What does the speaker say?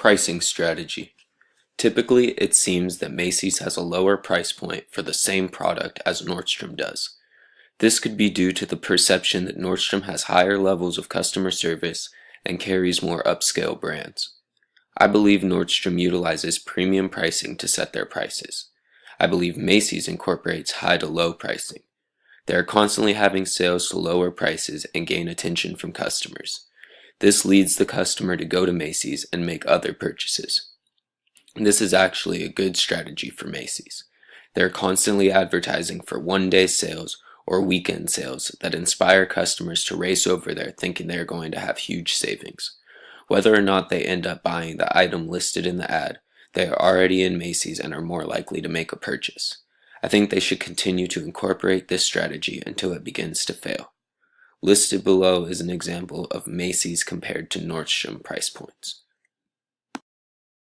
Pricing strategy. Typically, it seems that Macy's has a lower price point for the same product as Nordstrom does. This could be due to the perception that Nordstrom has higher levels of customer service and carries more upscale brands. I believe Nordstrom utilizes premium pricing to set their prices. I believe Macy's incorporates high to low pricing. They are constantly having sales to lower prices and gain attention from customers. This leads the customer to go to Macy's and make other purchases. This is actually a good strategy for Macy's. They're constantly advertising for one-day sales or weekend sales that inspire customers to race over there thinking they're going to have huge savings. Whether or not they end up buying the item listed in the ad, they are already in Macy's and are more likely to make a purchase. I think they should continue to incorporate this strategy until it begins to fail. Listed below is an example of Macy's compared to Nordstrom price points.